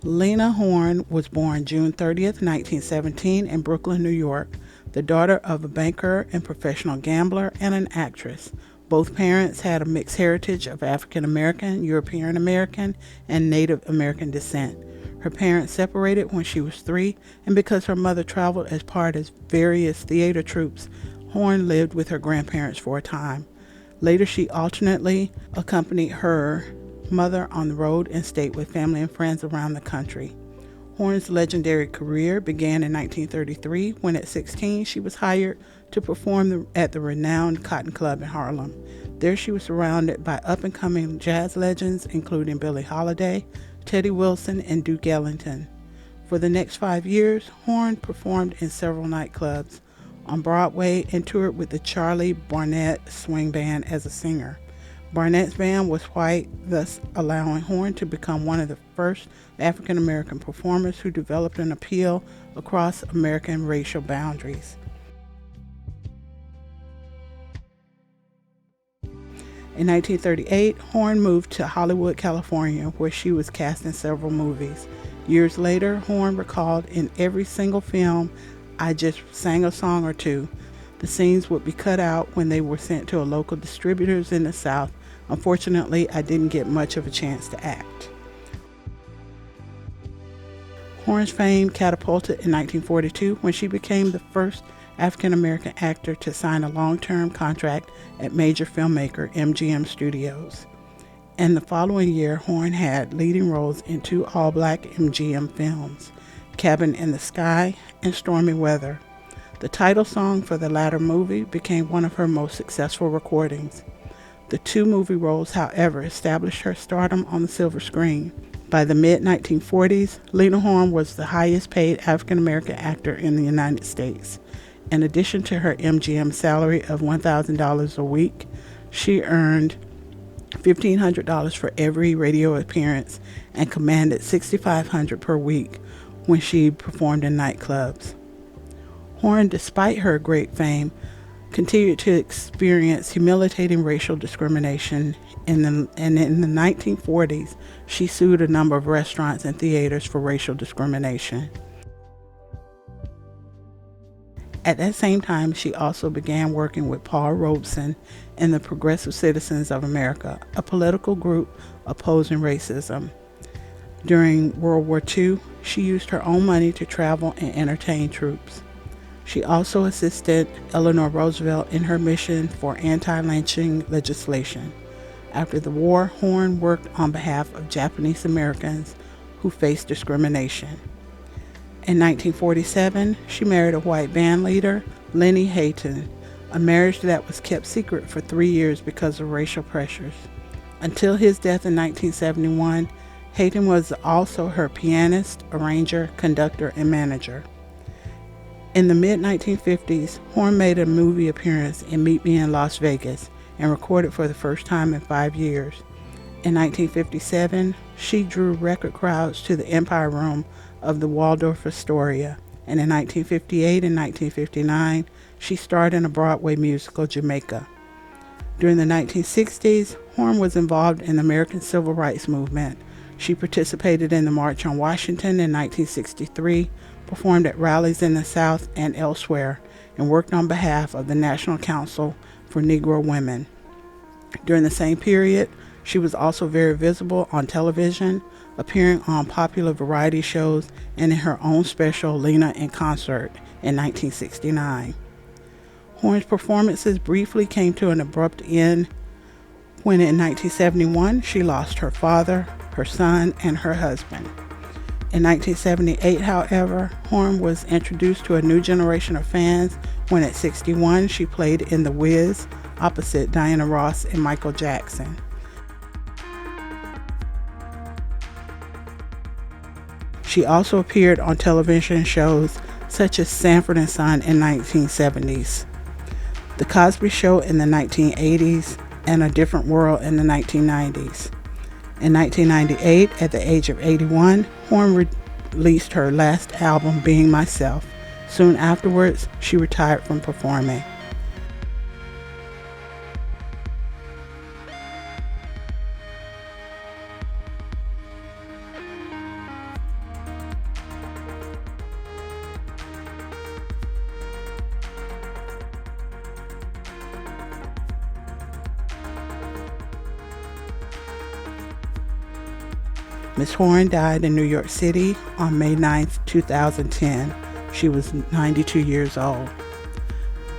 Lena Horne was born June 30th, 1917 in Brooklyn, New York, the daughter of a banker and professional gambler and an actress. Both parents had a mixed heritage of African American, European American, and Native American descent. Her parents separated when she was 3, and because her mother traveled as part of various theater troupes, Horne lived with her grandparents for a time. Later, she alternately accompanied her mother on the road and stayed with family and friends around the country. Horne's legendary career began in 1933 when at 16 she was hired to perform at the renowned Cotton Club in Harlem. There she was surrounded by up-and-coming jazz legends including Billie Holiday, Teddy Wilson, and Duke Ellington. For the next 5 years, Horne performed in several nightclubs on Broadway and toured with the Charlie Barnett Swing Band as a singer. Barnett's band was white, thus allowing Horne to become one of the first African American performers who developed an appeal across American racial boundaries. In 1938, Horne moved to Hollywood, California, where she was cast in several movies. Years later, Horne recalled, "In every single film, I just sang a song or two. The scenes would be cut out when they were sent to a local distributors in the South. Unfortunately, I didn't get much of a chance to act." Horne's fame catapulted in 1942 when she became the first African American actor to sign a long-term contract at major filmmaker MGM Studios. And the following year, Horne had leading roles in 2 all-black MGM films, Cabin in the Sky and Stormy Weather. The title song for the latter movie became one of her most successful recordings. The 2 movie roles, however, established her stardom on the silver screen. By the mid-1940s, Lena Horne was the highest-paid African-American actor in the United States. In addition to her MGM salary of $1,000 a week, she earned $1,500 for every radio appearance and commanded $6,500 per week when she performed in nightclubs. Horne, despite her great fame, continued to experience humiliating racial discrimination, and in the 1940s, she sued a number of restaurants and theaters for racial discrimination. At that same time, she also began working with Paul Robeson and the Progressive Citizens of America, a political group opposing racism. During World War II, she used her own money to travel and entertain troops. She also assisted Eleanor Roosevelt in her mission for anti-lynching legislation. After the war, Horne worked on behalf of Japanese Americans who faced discrimination. In 1947, she married a white band leader, Lenny Hayton, a marriage that was kept secret for 3 years because of racial pressures. Until his death in 1971, Hayton was also her pianist, arranger, conductor, and manager. In the mid-1950s, Horne made a movie appearance in Meet Me in Las Vegas and recorded for the first time in 5 years. In 1957, she drew record crowds to the Empire Room of the Waldorf Astoria, and in 1958 and 1959, she starred in a Broadway musical, Jamaica. During the 1960s, Horne was involved in the American Civil Rights Movement. She participated in the March on Washington in 1963, performed at rallies in the South and elsewhere, and worked on behalf of the National Council for Negro Women. During the same period, she was also very visible on television, appearing on popular variety shows and in her own special Lena in Concert in 1969. Horne's performances briefly came to an abrupt end when in 1971 she lost her father, her son, and her husband. In 1978, however, Horne was introduced to a new generation of fans when at 61 she played in The Wiz opposite Diana Ross and Michael Jackson. She also appeared on television shows such as Sanford and Son in the 1970s, The Cosby Show in the 1980s, and A Different World in the 1990s. In 1998, at the age of 81, Horne released her last album, Being Myself. Soon afterwards, she retired from performing. Ms. Horne died in New York City on May 9, 2010. She was 92 years old.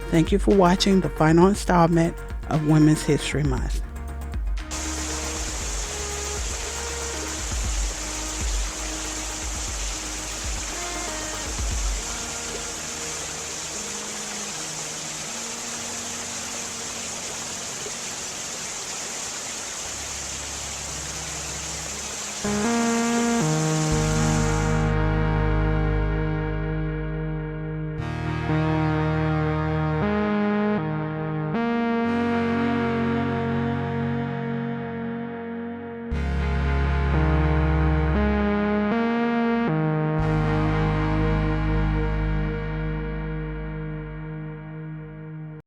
Thank you for watching the final installment of Women's History Month.